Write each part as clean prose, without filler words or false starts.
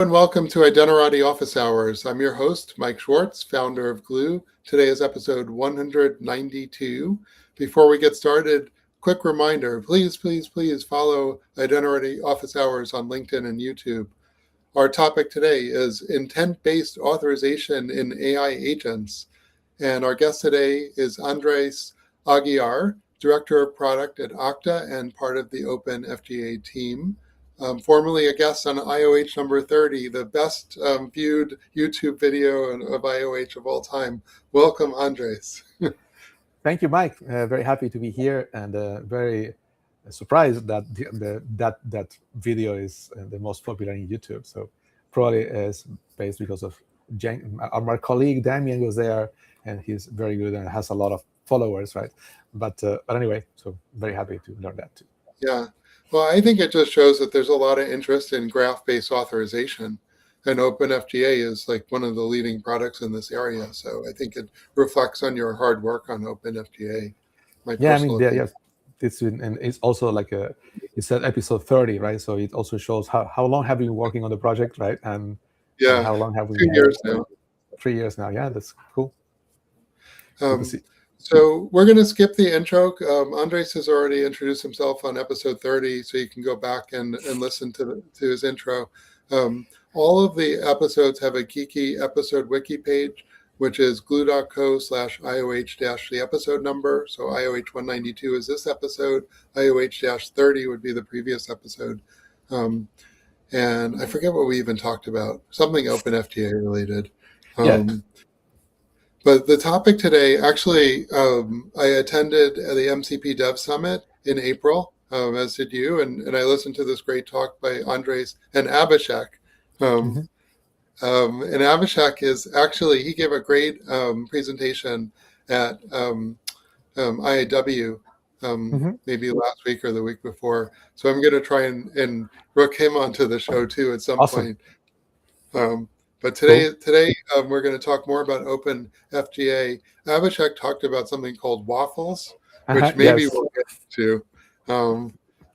And welcome to Identity Office Hours. I'm your host, Mike Schwartz, founder of Glue. Today is episode 192. Before we get started, quick reminder, please follow Identity Office Hours on LinkedIn and YouTube. Our topic today is intent-based authorization in AI agents. And our guest today is Andres Aguiar, Director of Product at Okta and part of the Open FGA team. Formerly a guest on IOH number 30, the best viewed YouTube video of IOH of all time. Welcome, Andres. Thank you, Mike. Very happy to be here, and very surprised that that video is the most popular in YouTube. So probably is based because of our colleague Damien was there, and he's very good and has a lot of followers, right? But anyway, so very happy to learn that too. Yeah. Well, I think it just shows that there's a lot of interest in graph-based authorization, and OpenFGA is like one of the leading products in this area. So I think it reflects on your hard work on OpenFGA. This and it's also like you said episode 30, right? So it also shows how long have you been working on the project, right? And how long have we been? 2 years now. 3 years now. Yeah, that's cool. So we're going to skip the intro. Andres has already introduced himself on episode 30, so you can go back and listen to his intro. All of the episodes have a geeky episode wiki page, which is glue.co/IOH- the episode number. So IOH 192 is this episode. IOH-30 would be the previous episode. And I forget what we even talked about. Something OpenFGA related. But the topic today, actually, I attended the MCP Dev Summit in April, as did you, and I listened to this great talk by Andres and Abhishek. And Abhishek is actually, he gave a great presentation at IAW maybe last week or the week before. So I'm going to try and rook him onto the show too at some point. But today we're going to talk more about OpenFGA. Abhishek talked about something called waffles, which maybe we'll get to,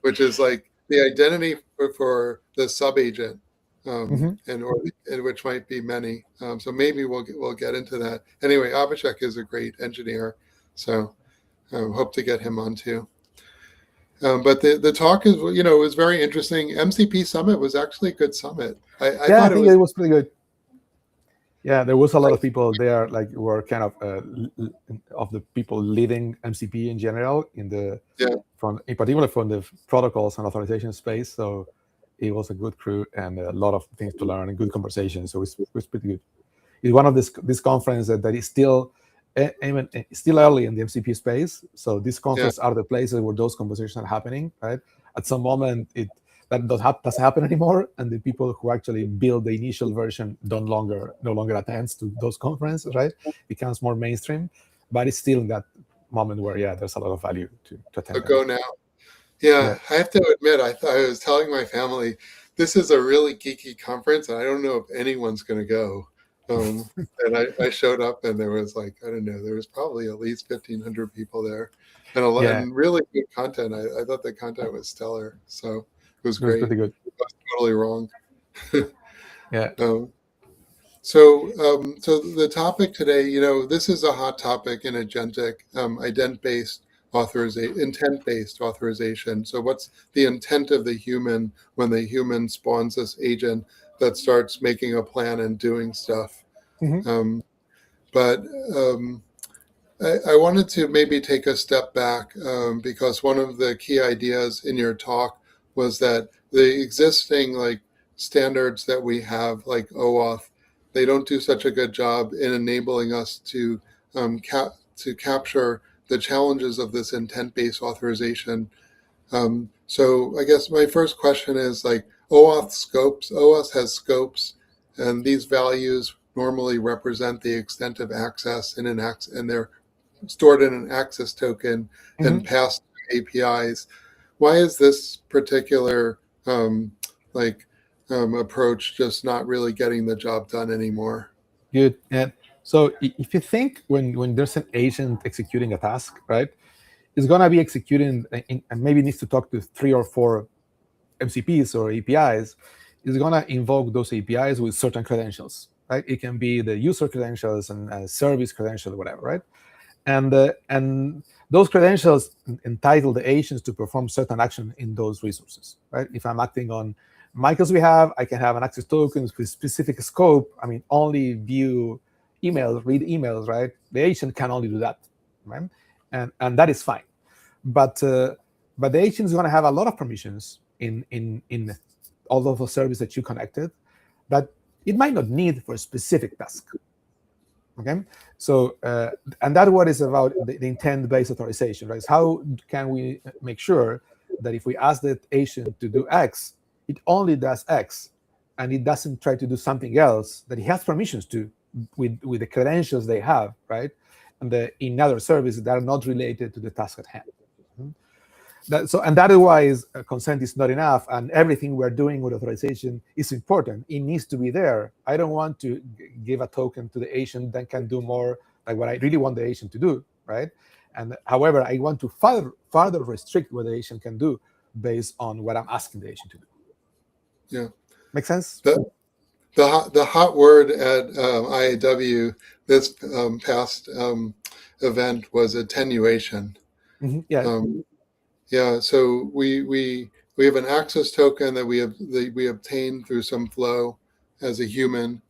which is like the identity for the subagent, and which might be many. So maybe we'll get into that. Anyway, Abhishek is a great engineer, so hope to get him on too. But the talk is, was very interesting. MCP Summit was actually a good summit. I thought it was pretty good. Yeah, there was a lot of people there, like were kind of the people leading MCP in general in particular from the protocols and authorization space. So it was a good crew and a lot of things to learn and good conversations. So it was pretty good. It's one of this conference that is still still early in the MCP space. So these conferences are the places where those conversations are happening, right? At some moment that doesn't happen anymore, and the people who actually build the initial version no longer attends to those conferences, right? Becomes more mainstream, but it's still that moment where there's a lot of value to attend. Go now. I have to admit, I was telling my family this is a really geeky conference, and I don't know if anyone's going to go. And I showed up, and there was there was probably at least 1,500 people there, and and really good content. I thought the content was stellar. So. It was great. Pretty good. I was totally wrong. So the topic today, this is a hot topic in agentic intent-based authorization. So what's the intent of the human when the human spawns this agent that starts making a plan and doing stuff? But I wanted to maybe take a step back because one of the key ideas in your talk was that the existing standards that we have, like OAuth, they don't do such a good job in enabling us to capture the challenges of this intent-based authorization. So I guess my first question is OAuth scopes. OAuth has scopes, and these values normally represent the extent of access and they're stored in an access token and passed through APIs. Why is this particular approach just not really getting the job done anymore? Good. And so if you think when there's an agent executing a task, right, it's going to be executing and maybe needs to talk to 3 or 4 MCPs or APIs. is going to invoke those APIs with certain credentials, right? It can be the user credentials and service credential, whatever, right? And those credentials entitle the agents to perform certain action in those resources, right? If I'm acting on Michael's behalf, I can have an access token with specific scope. I mean, only view emails, read emails, right? The agent can only do that, right? And that is fine. But the agent is going to have a lot of permissions in all of the services that you connected that it might not need for a specific task. Okay, so and that's what is about the intent-based authorization, right? How can we make sure that if we ask the agent to do X, it only does X, and it doesn't try to do something else that it has permissions to with the credentials they have, right? And in other services that are not related to the task at hand. And that is why consent is not enough, and everything we're doing with authorization is important. It needs to be there. I don't want to give a token to the agent that can do more like what I really want the agent to do, right? And however, I want to further restrict what the agent can do based on what I'm asking the agent to do. Yeah. Make sense? The hot word at IAW this past event was attenuation. Mm-hmm. Yeah. Yeah, so we have an access token that we obtain through some flow as a human,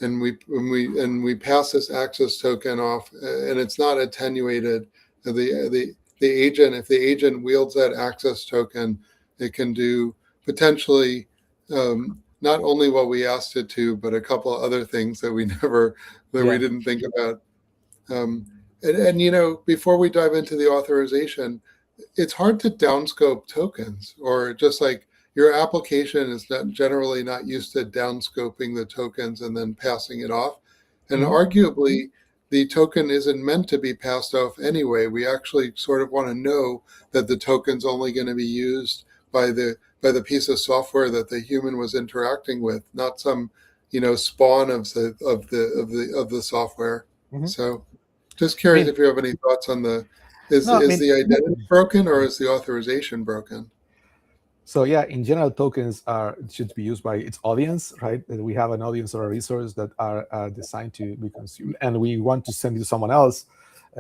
and we pass this access token off, and it's not attenuated. The agent, if the agent wields that access token, it can do potentially not only what we asked it to, but a couple of other things that we didn't think about. And before we dive into the authorization, it's hard to downscope tokens, or just like your application is generally not used to downscoping the tokens and then passing it off. And arguably, the token isn't meant to be passed off anyway. We actually sort of want to know that the token's only going to be used by the piece of software that the human was interacting with, not some spawn of the software. Mm-hmm. So, just curious if you have any thoughts on the. Is the identity broken, or is the authorization broken? So yeah, in general, tokens should be used by its audience, right? We have an audience or a resource that are designed to be consumed, and we want to send it to someone else.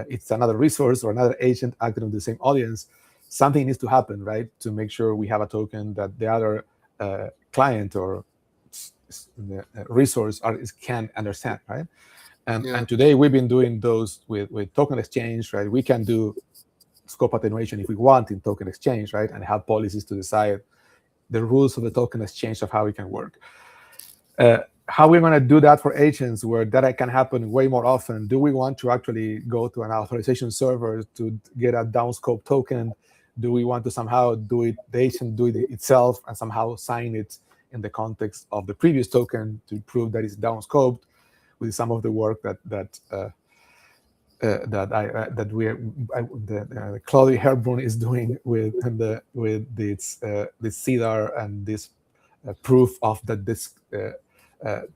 It's another resource or another agent acting on the same audience. Something needs to happen, right, to make sure we have a token that the other client or resource can understand, right? And today we've been doing those with token exchange, right? We can do scope attenuation if we want in token exchange, right? And have policies to decide the rules of the token exchange of how it can work. How we're going to do that for agents where that can happen way more often? Do we want to actually go to an authorization server to get a downscope token? Do we want to somehow the agent do it itself and somehow sign it in the context of the previous token to prove that it's downscoped? With some of the work that Claudia Herbrun is doing with this CEDAR and this proof of that this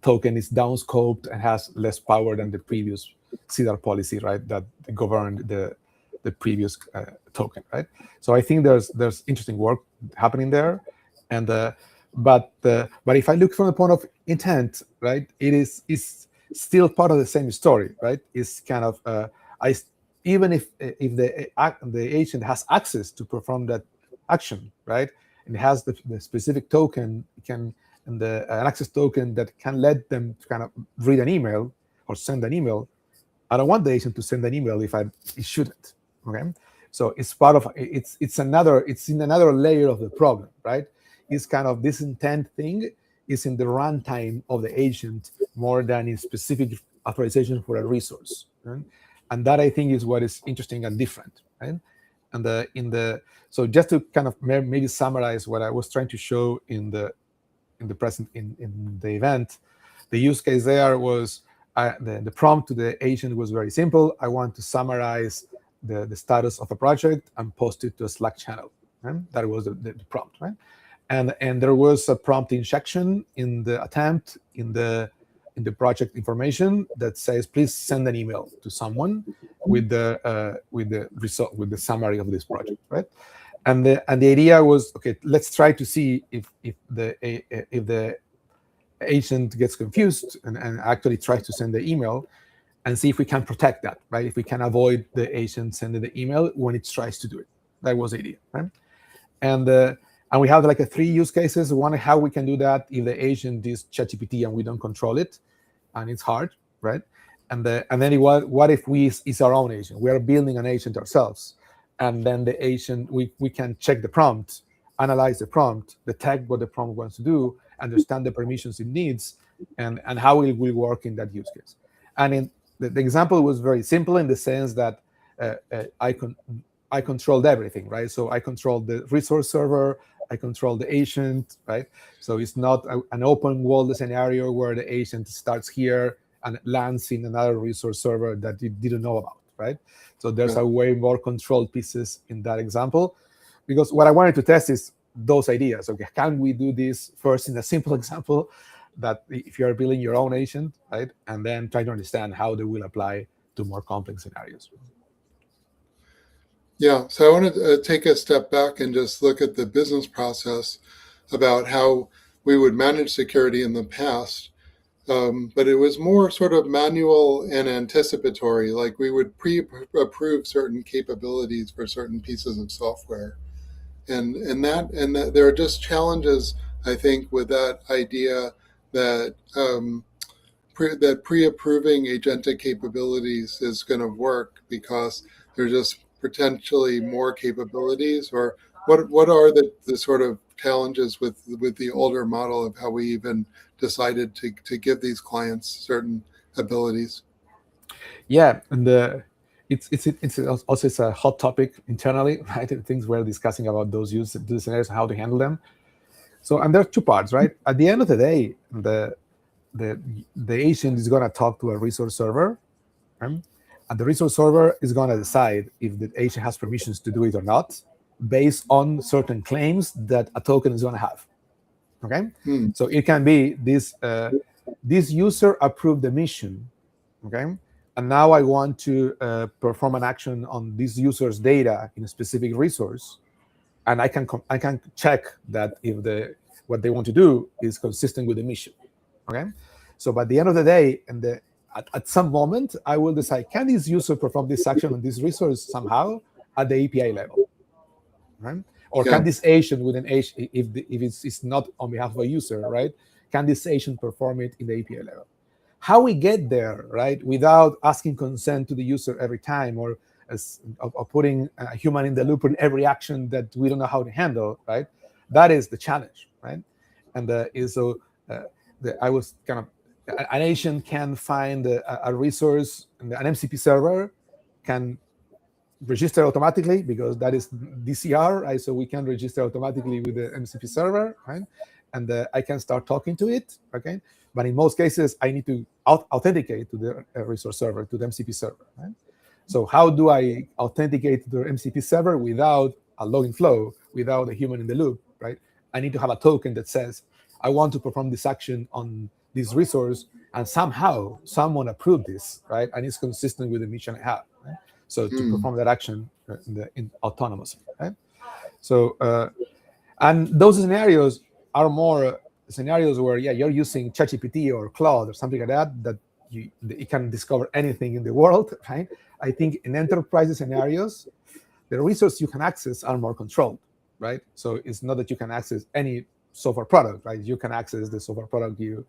token is downscoped and has less power than the previous CEDAR policy, right? That governed the previous token, right? So I think there's interesting work happening there, and but if I look from the point of intent, right, it's still part of the same story, right? It's kind of even if the agent has access to perform that action, right, and has the specific token, an access token that can let them kind of read an email or send an email. I don't want the agent to send an email if it shouldn't. Okay, so it's part of it's in another layer of the problem, right? It's kind of this intent thing is in the runtime of the agent more than in specific authorization for a resource, right? And that I think is what is interesting and different, right? And so just to kind of maybe summarize what I was trying to show in the event, the use case there was the prompt to the agent was very simple. I want to summarize the status of a project and post it to a Slack channel. Right? That was the prompt, right? And there was a prompt injection in the attempt in the project information that says, please send an email to someone with the summary of this project, right? And the idea was, okay, let's try to see if the agent gets confused and actually tries to send the email, and see if we can protect that, right? If we can avoid the agent sending the email when it tries to do it. That was the idea, right? And we have like 3 use cases. One, how we can do that if the agent is ChatGPT and we don't control it, and it's hard, right? And then what if it's our own agent? We are building an agent ourselves, and then the agent, we can check the prompt, analyze the prompt, detect what the prompt wants to do, understand the permissions it needs, and how it will work in that use case. And in the example was very simple in the sense that I controlled everything, right? So I controlled the resource server, I control the agent, right? So it's not an open world scenario where the agent starts here and lands in another resource server that you didn't know about, right? So there's a way more controlled pieces in that example, because what I wanted to test is those ideas. Okay, can we do this first in a simple example, that if you're building your own agent, right, and then try to understand how they will apply to more complex scenarios. Yeah, so I want to take a step back and just look at the business process about how we would manage security in the past. But it was more sort of manual and anticipatory, like we would pre-approve certain capabilities for certain pieces of software. And that there are just challenges, I think, with that idea that pre-approving agentic capabilities is going to work because there's just potentially more capabilities. Or what are the sort of challenges with the older model of how we even decided to give these clients certain abilities? Yeah, and it's also it's a hot topic internally, right? Things we're discussing about those scenarios and how to handle them. So, and there are 2 parts, right? At the end of the day, the agent is going to talk to a resource server, right? And the resource server is going to decide if the agent has permissions to do it or not, based on certain claims that a token is going to have. Okay, so it can be this user approved the mission. Okay, and now I want to perform an action on this user's data in a specific resource, and I can check that if what they want to do is consistent with the mission. Okay, so by the end of the day, and at some moment, I will decide, can this user perform this action on this resource somehow at the API level, right? Or can this agent with an agent, if it's not on behalf of a user, right? Can this agent perform it in the API level? How we get there, right, without asking consent to the user every time, or putting a human in the loop in every action that we don't know how to handle, right? That is the challenge, right? And I was kind of, an agent can find a resource, an MCP server can register automatically because that is DCR, right? So we can register automatically with the MCP server, right? And I can start talking to it, okay? But in most cases, I need to authenticate to the resource server, to the MCP server, right? So how do I authenticate to the MCP server without a login flow, without a human in the loop, right? I need to have a token that says, I want to perform this action on this resource, and somehow someone approved this, right? And it's consistent with the mission I have, right? So to perform that action autonomously, right? So, and those scenarios are more scenarios where, yeah, you're using ChatGPT or Claude or something like that it can discover anything in the world, right? I think in enterprise scenarios, the resources you can access are more controlled, right? So it's not that you can access any software product, right? You can access the software product you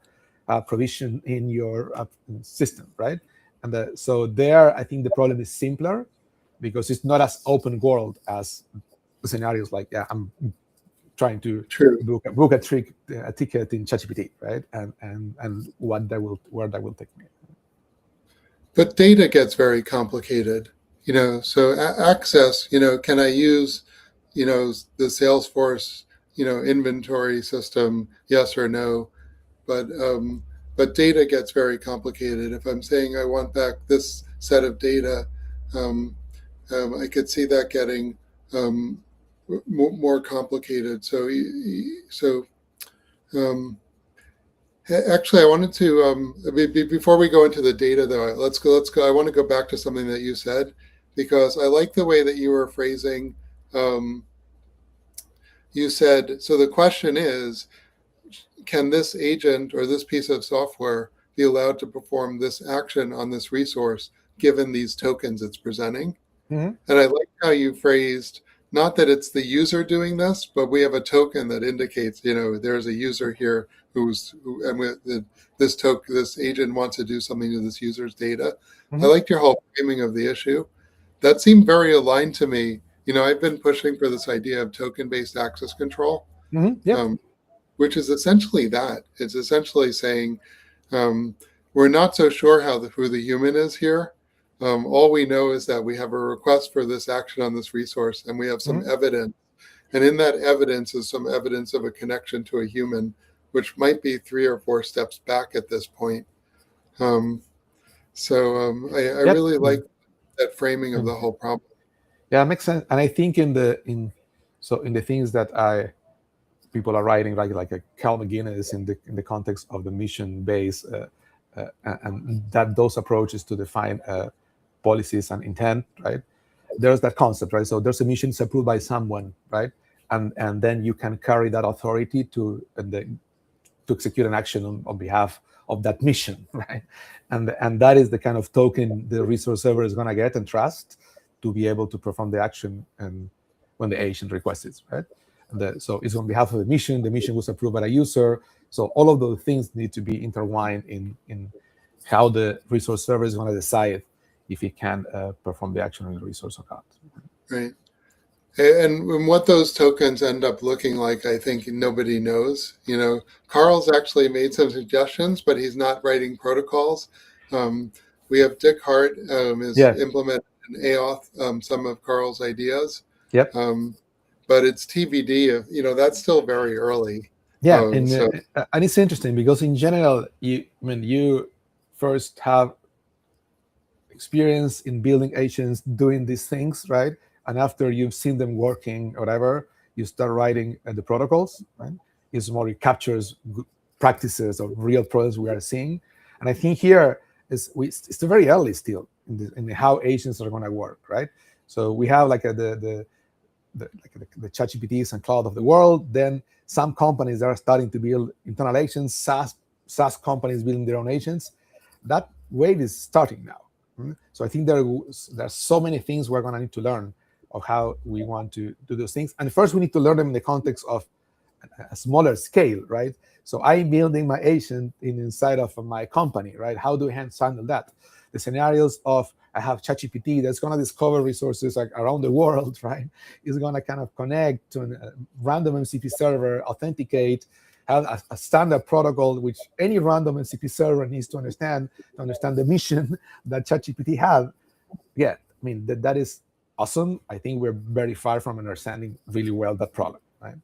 provision in your system, right? And so there, I think the problem is simpler because it's not as open world as scenarios like, yeah, I'm trying to book a ticket in ChatGPT, right? And where that will take me. But data gets very complicated, so access, can I use, the Salesforce, inventory system, yes or no? But data gets very complicated. If I'm saying I want back this set of data, I could see that getting more complicated. So actually, I wanted to before we go into the data, though, let's go. I want to go back to something that you said, because I like the way that you were phrasing you said, so the question is, can this agent or this piece of software be allowed to perform this action on this resource given these tokens it's presenting? Mm-hmm. And I like how you phrased, not that it's the user doing this, but we have a token that indicates, there's a user here this agent wants to do something to this user's data. Mm-hmm. I liked your whole framing of the issue. That seemed very aligned to me. I've been pushing for this idea of token-based access control, Mm-hmm. Yep. which is essentially that. It's essentially saying we're not so sure who the human is here. All we know is that we have a request for this action on this resource, and we have some evidence. And in that evidence is some evidence of a connection to a human, which might be 3 or 4 steps back at this point. I Yep. really like that framing of the whole problem. Yeah, it makes sense. And I think in the things that people are writing, like a Cal McGuinness in the context of the mission-based and that those approaches to define policies and intent, right? There's that concept, right? So there's a mission, it's approved by someone, right? And then you can carry that authority to execute an action on behalf of that mission, right? And that is the kind of token the resource server is going to get and trust to be able to perform the action and when the agent requests it, right? So it's on behalf of the mission was approved by a user. So all of those things need to be intertwined in how the resource server is going to decide if it can perform the action on the resource or not. Right. And what those tokens end up looking like, I think nobody knows. Carl's actually made some suggestions, but he's not writing protocols. We have Dick Hart is implementing in OAuth some of Carl's ideas. Yep. But it's TBD. That's still very early. Yeah, and it's interesting because in general, you first have experience in building agents doing these things, right? And after you've seen them working or whatever, you start writing the protocols, right? It's more, it captures good practices of real problems we are seeing. And I think here it's very early still in how agents are going to work, right? So we have like the ChatGPTs and cloud of the world. Then some companies are starting to build internal agents, SaaS companies building their own agents. That wave is starting now. So I think there's so many things we're going to need to learn of how we want to do those things. And first, we need to learn them in the context of a smaller scale, right? So I'm building my agent inside of my company, right? How do I handle that? The scenarios of I have ChatGPT that's going to discover resources like around the world, right? It's going to kind of connect to a random MCP server, authenticate, have a standard protocol which any random MCP server needs to understand the mission that ChatGPT have. Yeah, I mean, that is awesome. I think we're very far from understanding really well that problem, right?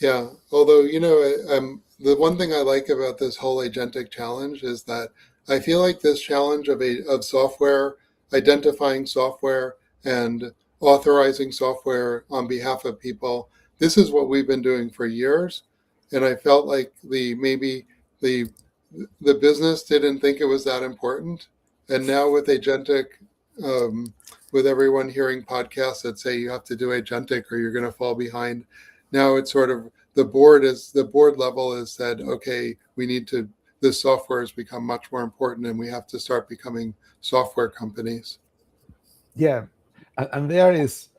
Yeah, although, the one thing I like about this whole agentic challenge is that I feel like this challenge of software, identifying software and authorizing software on behalf of people, this is what we've been doing for years. And I felt like maybe the business didn't think it was that important. And now with agentic, with everyone hearing podcasts that say you have to do agentic or you're going to fall behind, now it's sort of the board level has said, okay, this software has become much more important and we have to start becoming software companies. Yeah, and there is,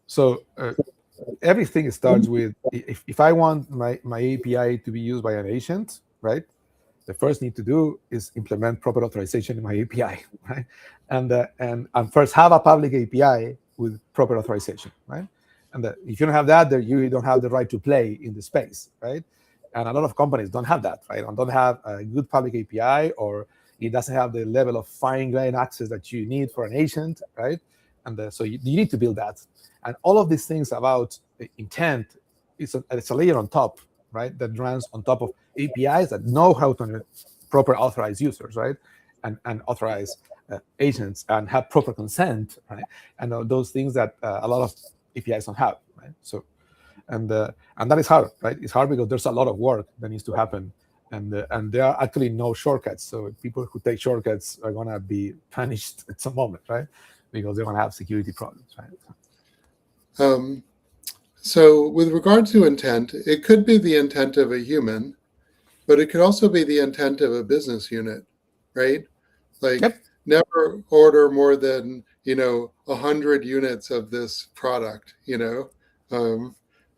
so everything starts with, if I want my API to be used by an agent, right? The first need to do is implement proper authorization in my API, right? And first have a public API with proper authorization, right? And if you don't have that, then you don't have the right to play in the space, right? And a lot of companies don't have that, right? And don't have a good public API, or it doesn't have the level of fine-grained access that you need for an agent, right? And so you need to build that. And all of these things about intent, it's a layer on top, right? That runs on top of APIs that know how to proper authorize users, right? And authorize agents and have proper consent, right? And those things that a lot of APIs don't have, right? So, and that is hard, right? It's hard because there's a lot of work that needs to happen, and there are actually no shortcuts. So people who take shortcuts are gonna be punished at some moment, right? Because they're gonna have security problems, right? So with regard to intent, it could be the intent of a human, but it could also be the intent of a business unit, right? Like Yep. never order more than 100 units of this product.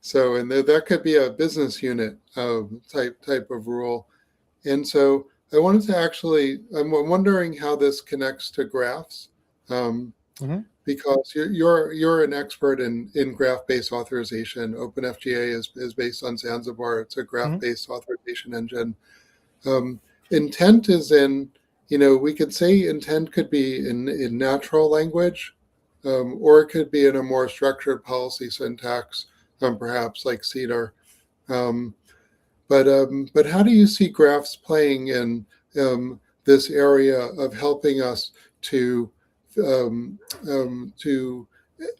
So and that could be a business unit type of rule. And so I wanted to I'm wondering how this connects to graphs. Mm-hmm. Because you're an expert in graph-based authorization. OpenFGA is based on Zanzibar. It's a graph-based authorization engine. Intent is we could say intent could be in natural language, or it could be in a more structured policy syntax, perhaps like CEDAR. Um, but how do you see graphs playing in this area of helping us to um, to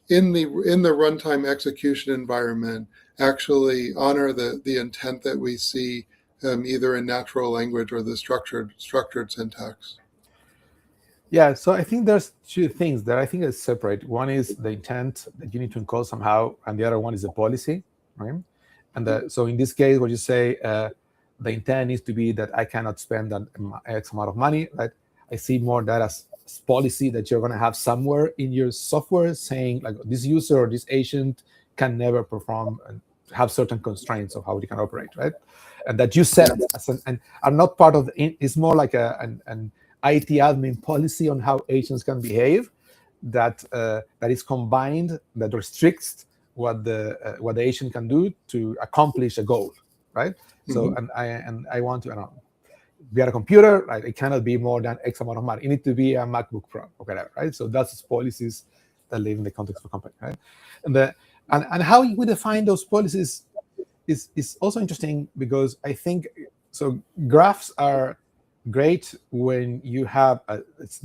in the runtime execution environment actually honor the intent that we see either in natural language or the structured syntax? Yeah, so I think there's two things that I think is separate. One is the intent that you need to encode somehow, and the other one is the policy, right? And so in this case, what you say, the intent needs to be that I cannot spend an X amount of money, right? I see more that as policy that you're going to have somewhere in your software saying like this user or this agent can never perform and have certain constraints of how it can operate, right? And that you set and are not part of it's more like an IT admin policy on how agents can behave that is combined, that restricts what the agent can do to accomplish a goal, right? So I want to, I don't know, get a computer, right? It cannot be more than X amount of money. It needs to be a MacBook Pro or whatever, right? So that's policies that live in the context of a company, right? And how we define those policies is also interesting because I think so. Graphs are great when you have a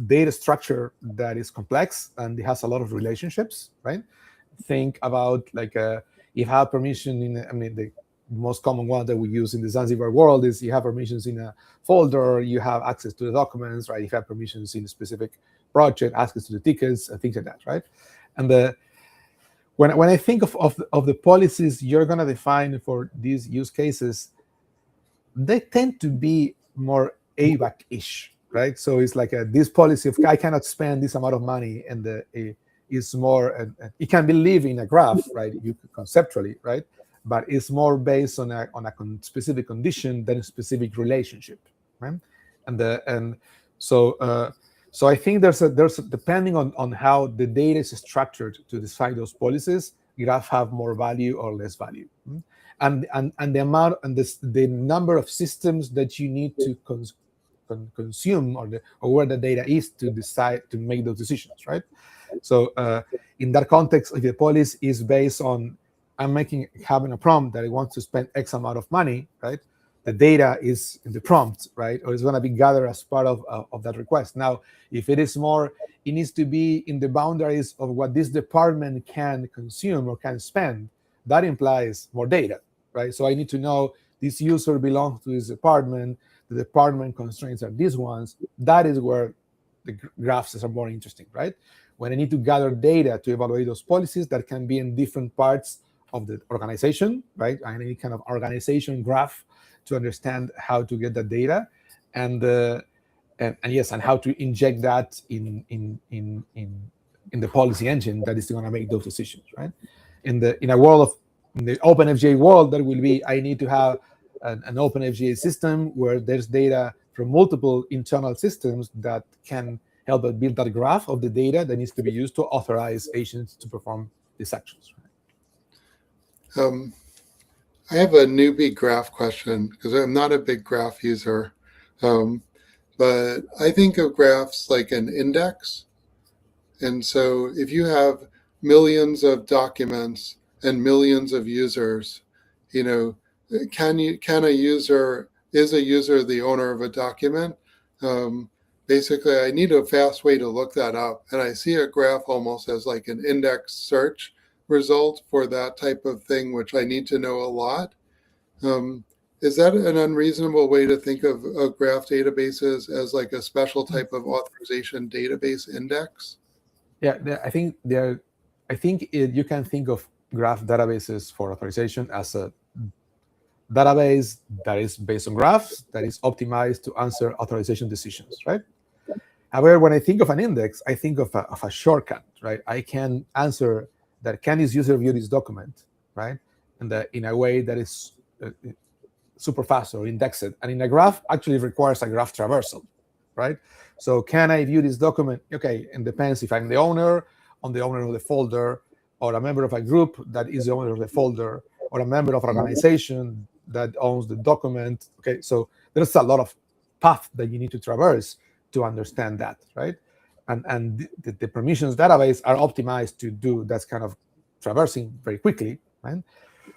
data structure that is complex and it has a lot of relationships, right? Think about like if you have permission the most common one that we use in the Zanzibar world is you have permissions in a folder, you have access to the documents, right? You have permissions in a specific project, access to the tickets and things like that, right? And when I think of the policies you're going to define for these use cases, they tend to be more ABAC-ish, right? So it's like this policy of I cannot spend this amount of money, and is more. It can be live in a graph, right? You conceptually, right? But it's more based on a specific condition than a specific relationship, right? And so I think there's a depending on how the data is structured to decide those policies, graphs have more value or less value. And the amount and the number of systems that you need to consume or where the data is to decide to make those decisions, right? So in that context, if the policy is based on having a prompt that it wants to spend X amount of money, right? The data is in the prompt, right? Or it's going to be gathered as part of that request. Now, if it is more, it needs to be in the boundaries of what this department can consume or can spend. That implies more data, right? So I need to know this user belongs to this department. The department constraints are these ones. That is where the graphs are more interesting, right? When I need to gather data to evaluate those policies that can be in different parts of the organization, right? I need kind of organization graph to understand how to get that data, and yes, and how to inject that in the policy engine that is going to make those decisions, right? In the OpenFGA world, that will be I need to have an OpenFGA system where there's data from multiple internal systems that can help build that graph of the data that needs to be used to authorize agents to perform these actions. Right? I have a newbie graph question because I'm not a big graph user, but I think of graphs like an index. And so if you have millions of documents and millions of users, is a user the owner of a document? Basically, I need a fast way to look that up. And I see a graph almost as like an index search result for that type of thing, which I need to know a lot. Is that an unreasonable way to think of graph databases as like a special type of authorization database index? Yeah, I think you can think of graph databases for authorization as a database that is based on graphs, that is optimized to answer authorization decisions, right? However, when I think of an index, I think of a shortcut, right? I can answer that, can this user view this document, right? And in a way that is super fast or indexed. And in a graph, actually requires a graph traversal, right? So can I view this document? Okay, it depends if I'm the owner of the folder, or a member of a group that is the owner of the folder, or a member of an organization that owns the document. Okay, so there's a lot of path that you need to traverse to understand that, right? And the permissions database are optimized to do that kind of traversing very quickly, right?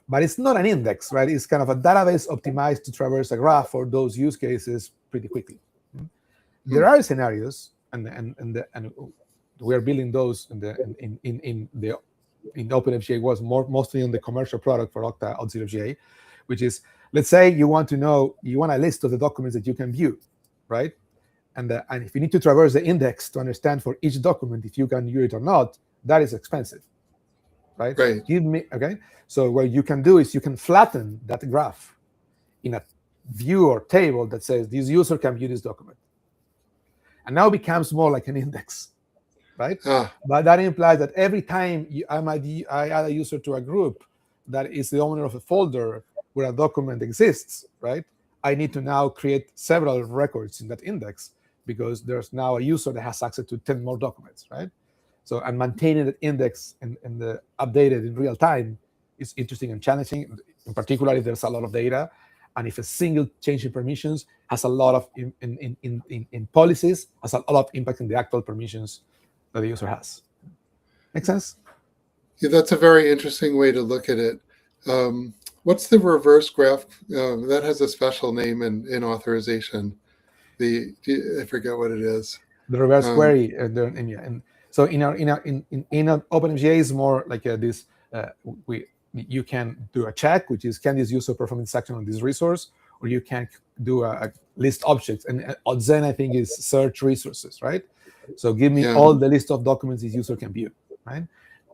But it's not an index, right? It's kind of a database optimized to traverse a graph for those use cases pretty quickly. There are scenarios, and we're building those in OpenFGA was mostly in the commercial product for Okta Auth0FGA, which is, let's say you want a list of the documents that you can view, right? And if you need to traverse the index to understand for each document if you can view it or not, that is expensive, right? Okay. So what you can do is you can flatten that graph in a view or table that says this user can view this document, and now it becomes more like an index, right? But that implies that every time I add a user to a group that is the owner of a folder where a document exists, right? I need to now create several records in that index because there's now a user that has access to 10 more documents, right? So, and maintaining that index and the updated in real time is interesting and challenging, in particular if there's a lot of data, and if a single change in permissions has a lot of in policies, has a lot of impact in the actual permissions that the user has. Make sense? Yeah, that's a very interesting way to look at it. What's the reverse graph? That has a special name in authorization. I forget what it is. The reverse query. So in OpenFGA is more like this. You can do a check, which is, can this user perform this action on this resource, or you can do a list objects. And Auth0, I think, is search resources, right? So give me all the list of documents this user can view, right?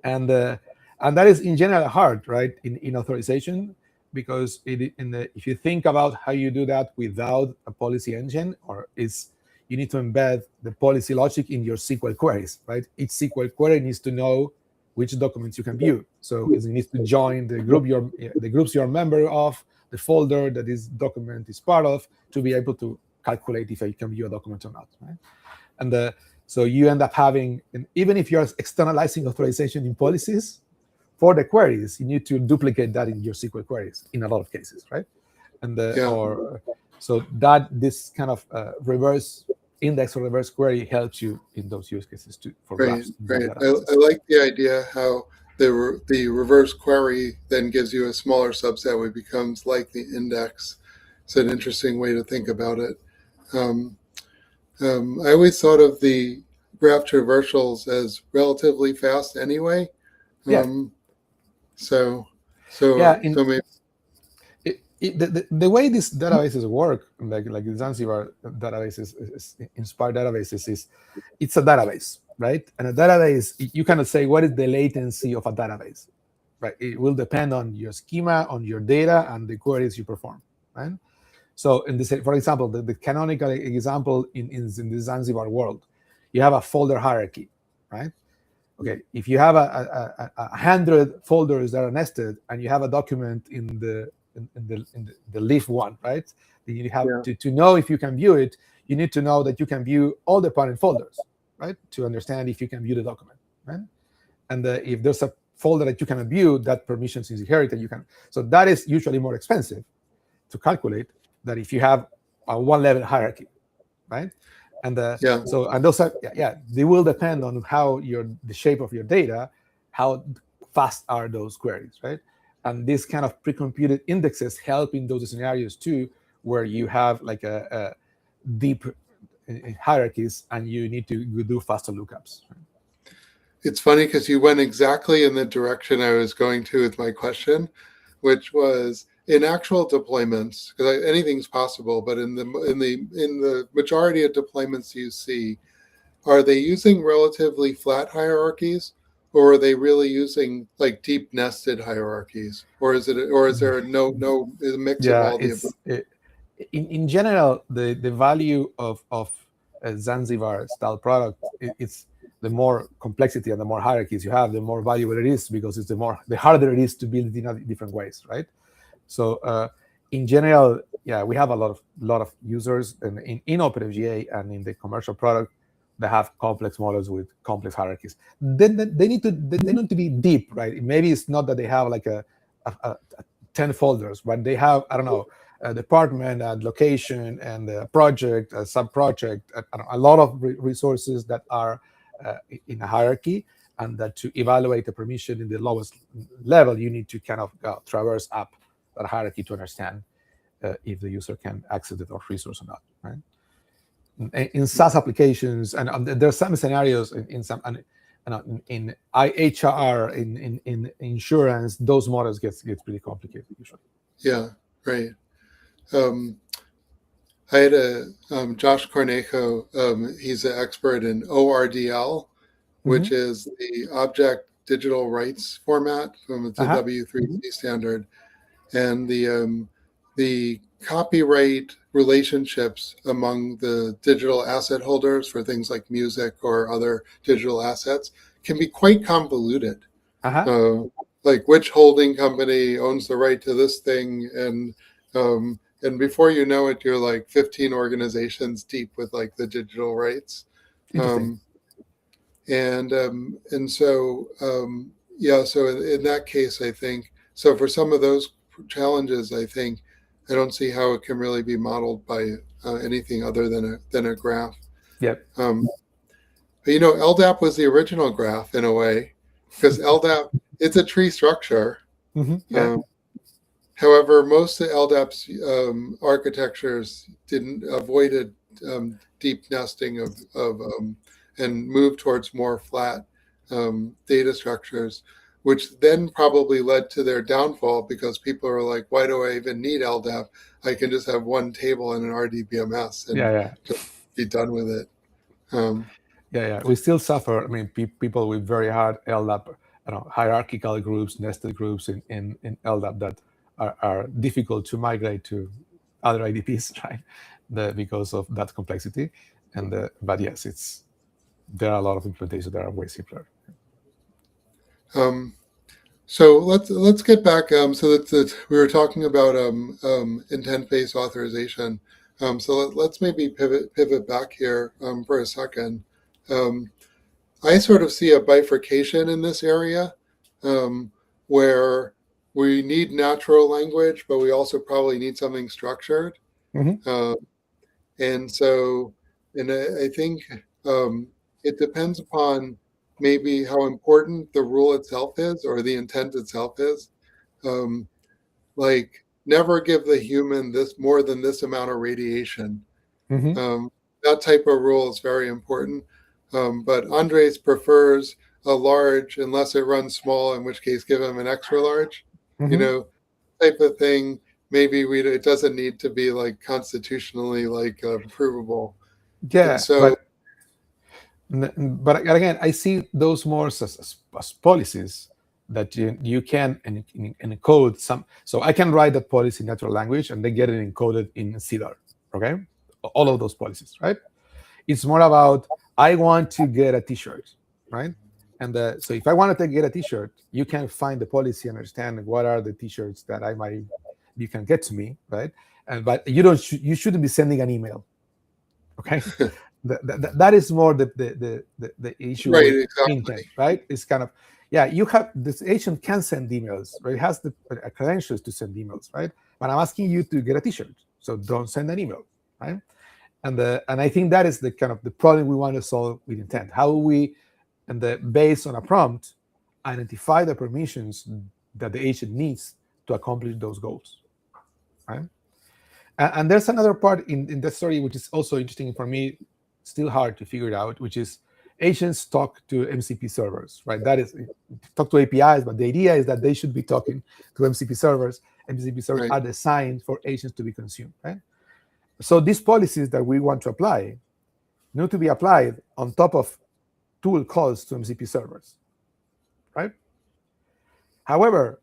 And that is in general hard, right, in authorization, because if you think about how you do that without a policy engine, you need to embed the policy logic in your SQL queries, right? Each SQL query needs to know which documents you can view. So it needs to join the groups you're a member of, the folder that this document is part of, to be able to calculate if you can view a document or not, right? And so you end up having, and even if you're externalizing authorization in policies, for the queries, you need to duplicate that in your SQL queries in a lot of cases, right? And so that this kind of reverse index or reverse query helps you in those use cases too. For graphs. Right. I like the idea how the reverse query then gives you a smaller subset, which becomes like the index. It's an interesting way to think about it. I always thought of the graph traversals as relatively fast anyway. So maybe the way these databases work, like the Zanzibar databases, Inspired databases, is it's a database, right? And a database, you cannot say what is the latency of a database, right? It will depend on your schema, on your data, and the queries you perform, right? So in this, for example, the canonical example in the Zanzibar world, you have a folder hierarchy, right? Okay, if you have a 100 folders that are nested, and you have a document in the leaf one, right? Then you have to know if you can view it. You need to know that you can view all the parent folders, right? To understand if you can view the document, right? And if there's a folder that you cannot view, that permissions is inherited. You can. So that is usually more expensive to calculate than if you have a one-level hierarchy, right? And so, and those are, they will depend on how the shape of your data, how fast are those queries, right? And these kind of pre-computed indexes help in those scenarios too, where you have like a deep hierarchies and you need to do faster lookups. Right? It's funny because you went exactly in the direction I was going to with my question, which was in actual deployments, because anything's possible, but in the majority of deployments you see, are they using relatively flat hierarchies, or are they really using like deep nested hierarchies, or is there no a mix of all the above? In general, the value of a Zanzibar style product, it's the more complexity and the more hierarchies you have, the more valuable it is, because it's the harder it is to build in different ways, right? So in general, yeah, we have a lot of users in OpenFGA and in the commercial product that have complex models with complex hierarchies. Then they need to be deep, right? Maybe it's not that they have like a 10 folders, but they have, I don't know, a department and location and a project, a sub-project, a lot of resources that are in a hierarchy, and that to evaluate the permission in the lowest level, you need to kind of traverse up that hierarchy to understand if the user can access the resource or not, right? In SaaS applications, and there's some scenarios in some in HR, in insurance, those models gets pretty complicated usually. Yeah, right. I had Josh Cornejo. He's an expert in ORDL, which is the Object Digital Rights format. It's a W3C standard, and the copyright relationships among the digital asset holders for things like music or other digital assets can be quite convoluted. Like which holding company owns the right to this thing, and before you know it, you're like 15 organizations deep with like the digital rights. And so so in that case, I think so for some of those challenges, I think I don't see how it can really be modeled by anything other than a graph. Yep. But LDAP was the original graph in a way, because LDAP, it's a tree structure. However, most of LDAP's architectures avoided deep nesting of and moved towards more flat data structures, which then probably led to their downfall, because people are like, why do I even need LDAP? I can just have one table in an RDBMS and just be done with it. We still suffer. I mean, people with very hard LDAP, hierarchical groups, nested groups in LDAP that are difficult to migrate to other IDPs, right? Because of that complexity. But yes, there are a lot of implementations that are way simpler. So let's get back. So that we were talking about intent-based authorization. So let's maybe pivot back here for a second. I sort of see a bifurcation in this area, where we need natural language, but we also probably need something structured. And I think it depends upon maybe how important the rule itself is, or the intent itself is. Like, never give the human more than this amount of radiation. That type of rule is very important. But Andres prefers a large unless it runs small, in which case give him an extra large, type of thing. Maybe it doesn't need to be like constitutionally like provable. Yeah. And so, but again, I see those more as policies that you can encode some. So I can write that policy in natural language, and they get it encoded in CDAR. Okay, all of those policies, right? It's more about, I want to get a T-shirt, right? And so if I want to get a T-shirt, you can find the policy, understand what are the T-shirts that you can get to me, right? But you shouldn't be sending an email, okay? that is more the issue, right? With exactly. Intent, right? It's kind of, you have this agent can send emails, right? It has the credentials to send emails, right? But I'm asking you to get a T-shirt, so don't send an email, right? And I think that is the kind of the problem we want to solve with intent. How we, based on a prompt, identify the permissions that the agent needs to accomplish those goals, right? And there's another part in the story which is also interesting for me, still hard to figure it out, which is agents talk to MCP servers, right? That is, talk to APIs, but the idea is that they should be talking to MCP servers. MCP servers are designed for agents to be consumed, right? So these policies that we want to apply need to be applied on top of tool calls to MCP servers, However,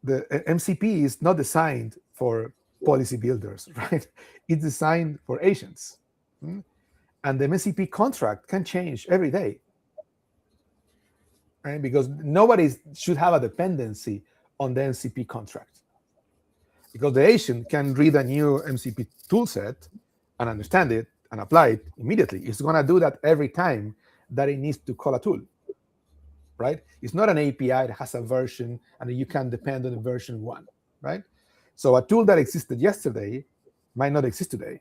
the MCP is not designed for policy builders, right? It's designed for agents. And the MCP contract can change every day, right? Because nobody should have a dependency on the MCP contract. Because the agent can read a new MCP toolset and understand it and apply it immediately. It's going to do that every time that it needs to call a tool, right? It's not an API that has a version and you can depend on the version 1, right? So a tool that existed yesterday might not exist today.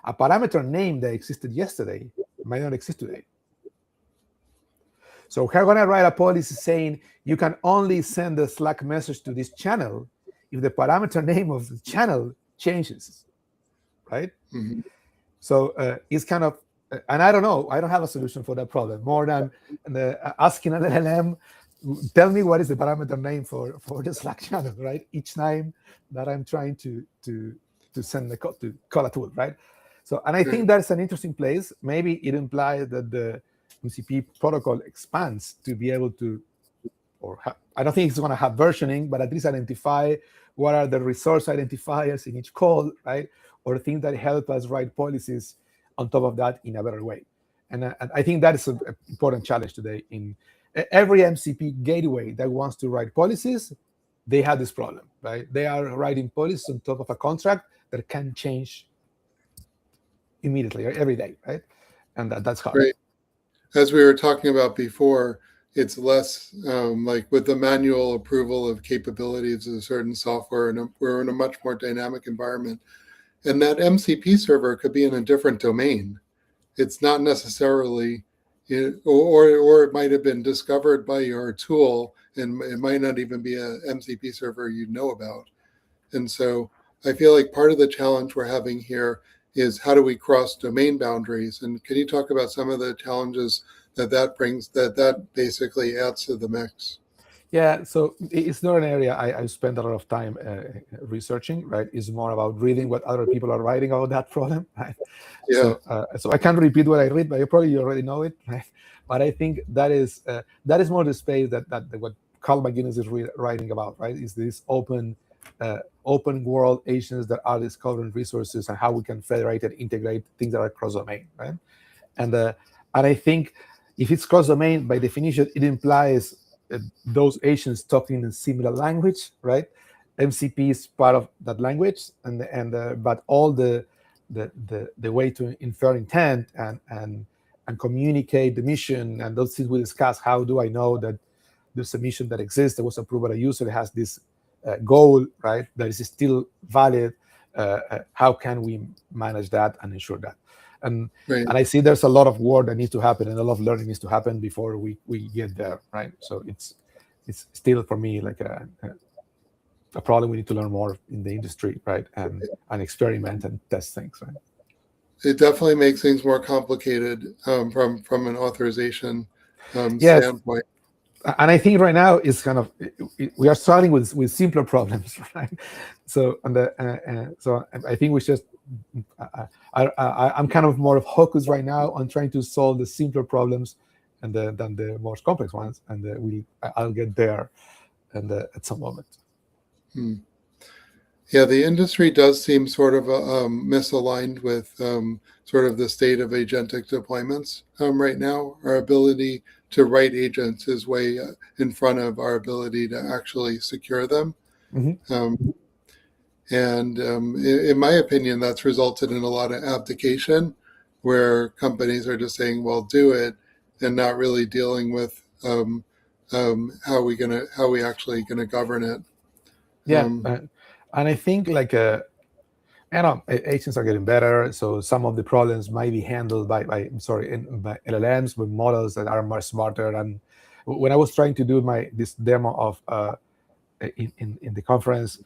A parameter name that existed yesterday might not exist today. So we're going to write a policy saying you can only send a Slack message to this channel if the parameter name of the channel changes, right? Mm-hmm. So it's kind of, and I don't know, I don't have a solution for that problem more than asking an LLM, tell me what is the parameter name for the Slack channel, right? Each time that I'm trying to send the code to call a tool, right? So, and I think that's an interesting place. Maybe it implies that the MCP protocol expands to be able to, I don't think it's going to have versioning, but at least identify what are the resource identifiers in each call, right? Or things that help us write policies on top of that in a better way. And I think that is an important challenge today. In every MCP gateway that wants to write policies, they have this problem, right? They are writing policies on top of a contract that can change immediately or every day, right? And that's hard. Right. As we were talking about before, it's less like with the manual approval of capabilities of a certain software, and we're in a much more dynamic environment. And that MCP server could be in a different domain. It's not necessarily, or it might have been discovered by your tool, and it might not even be a MCP server you know about. And so I feel like part of the challenge we're having here is how do we cross domain boundaries? And can you talk about some of the challenges that brings, that basically adds to the mix? Yeah, so it's not an area I spend a lot of time researching, right? It's more about reading what other people are writing about that problem, right? Yeah. So I can't repeat what I read, but you probably already know it, right? But I think that is more the space that what Carl McGinnis is writing about, right? Is this open world agents that are discovering resources and how we can federate and integrate things that are cross-domain, right? And I think if it's cross-domain, by definition, it implies those agents talking in similar language, right? MCP is part of that language, but all the way to infer intent and communicate the mission and those things we discuss. How do I know that there's a mission that exists that was approved by a user that has this goal, right? That is still valid. How can we manage that and ensure that? And I see there's a lot of work that needs to happen and a lot of learning needs to happen before we get there, right? So it's still for me like a problem we need to learn more in the industry, right? And experiment and test things, right? It definitely makes things more complicated from an authorization standpoint. And I think right now it's kind of we are starting with simpler problems, right? So so I think we just I'm kind of more focused right now on trying to solve the simpler problems than the more complex ones, and I'll get there and at some moment. Yeah, the industry does seem sort of misaligned with sort of the state of agentic deployments right now. Our ability to write agents is way in front of our ability to actually secure them. Mm-hmm. In my opinion, that's resulted in a lot of abdication where companies are just saying, well, do it, and not really dealing with how we actually gonna govern it. Yeah, and I think like agents are getting better, so some of the problems might be handled by LLMs with models that are much smarter. And when I was trying to do this demo of in the conference,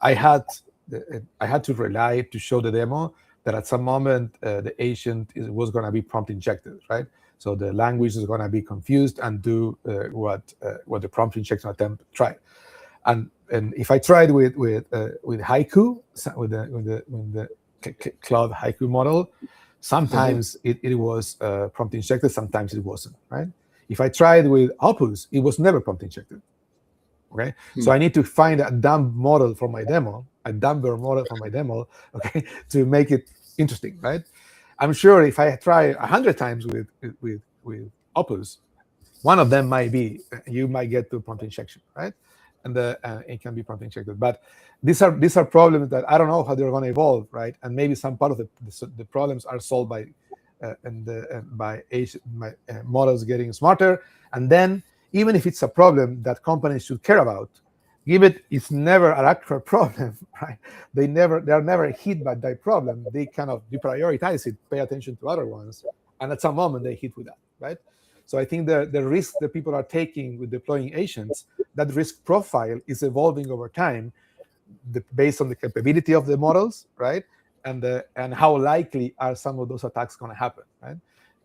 I had to rely to show the demo that at some moment the agent was going to be prompt injected, right? So the language is going to be confused and do what the prompt injection attempt tried. And if I tried with Haiku, with the Cloud Haiku model, sometimes it was prompt injected, sometimes it wasn't, right? If I tried with Opus, it was never prompt injected. Okay, so I need to find a dumb model for my demo, a dumber model for my demo, okay, to make it interesting, right? I'm sure if I try 100 times with Opus, one of them might be you might get to prompt injection, right? And it can be prompt injected. But these are problems that I don't know how they're going to evolve, right? And maybe some part of the problems are solved by models getting smarter. And then even if it's a problem that companies should care about, it's never an actual problem, right? They are never hit by that problem. They kind of deprioritize it, pay attention to other ones, and at some moment they hit with that, right? So I think the risk that people are taking with deploying agents, that risk profile is evolving over time, based on the capability of the models, right? And how likely are some of those attacks going to happen, right?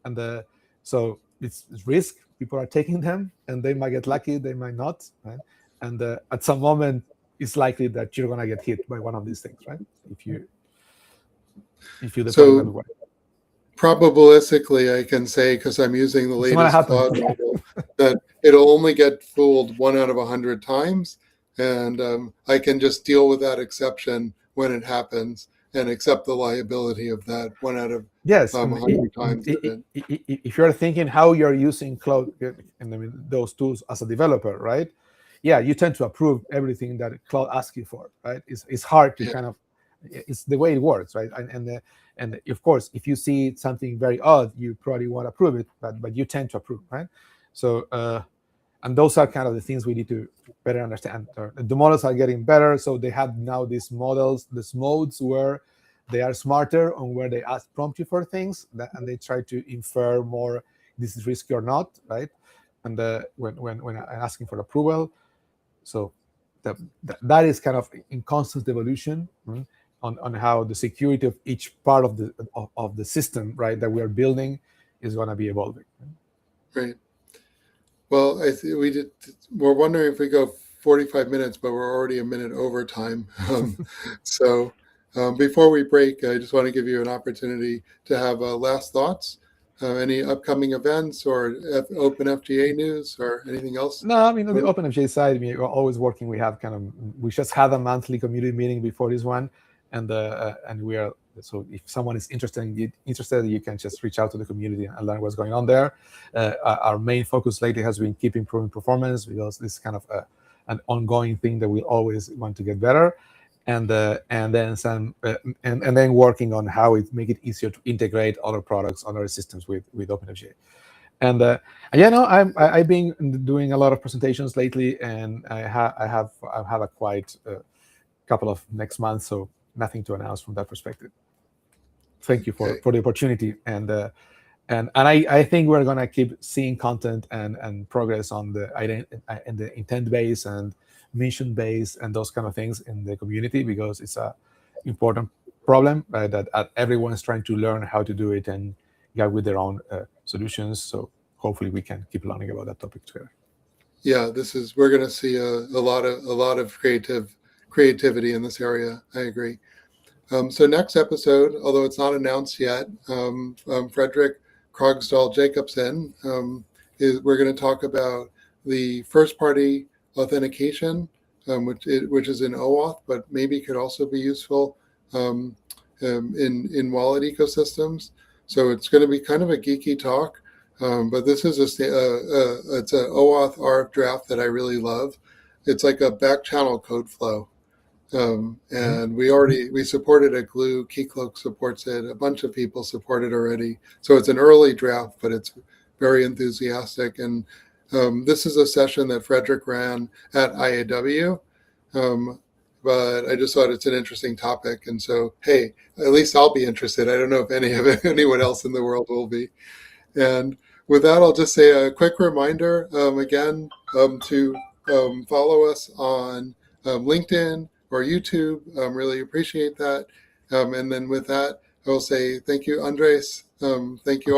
And so it's risk. People are taking them, and they might get lucky, they might not, right? And at some moment, it's likely that you're going to get hit by one of these things, right? If you deploy them right. Probabilistically, I can say, because I'm using the latest Claude model, that it'll only get fooled 1 out of 100 times, and I can just deal with that exception when it happens and accept the liability of that 1 out of 100 times. If you're thinking how you're using Cloud and those tools as a developer, right? Yeah, you tend to approve everything that Cloud asks you for, right? It's hard to kind of, it's the way it works, right? And of course, if you see something very odd, you probably won't approve it, but you tend to approve, right? So, and those are kind of the things we need to better understand. The models are getting better, so they have now these models, these modes where they are smarter on where they prompt you for things, and they try to infer more, this is risky or not, right? And when asking for approval, so that is kind of in constant evolution. Right? On how the security of each part of the system, right, that we are building is going to be evolving. Right. Well, we're wondering if we go 45 minutes, but we're already a minute over time. So before we break, I just want to give you an opportunity to have last thoughts. Any upcoming events or open FGA news or anything else? No, I mean, on the open FGA side, we're always working. We just had a monthly community meeting before this one. And we are, so if someone is interested, you can just reach out to the community and learn what's going on there. Our main focus lately has been keep improving performance, because this is kind of an ongoing thing that we always want to get better, and then working on how it make it easier to integrate other products, other systems with OpenFGA. I've been doing a lot of presentations lately, and I have a quite couple of next month, so nothing to announce from that perspective. Thank you for the opportunity, and I think we're gonna keep seeing content and progress on the intent base and mission base and those kind of things in the community, because it's a important problem, right, that everyone is trying to learn how to do it and get with their own solutions. So hopefully we can keep learning about that topic together. Yeah, we're going to see a lot of creativity in this area. I agree. So next episode, although it's not announced yet, Fredrik Krogstad Jacobsen, we're going to talk about the first-party authentication, which is in OAuth, but maybe could also be useful in wallet ecosystems. So it's going to be kind of a geeky talk, but this is it's an OAuth RF draft that I really love. It's like a back channel code flow. And we supported it. Glue, Keycloak supports it. A bunch of people support it already. So it's an early draft, but it's very enthusiastic. And this is a session that Fredrik ran at IAW. But I just thought it's an interesting topic. And so, hey, at least I'll be interested. I don't know if anyone else in the world will be. And with that, I'll just say a quick reminder again to follow us on LinkedIn or YouTube. Really appreciate that. And then with that, I will say thank you, Andres. Thank you.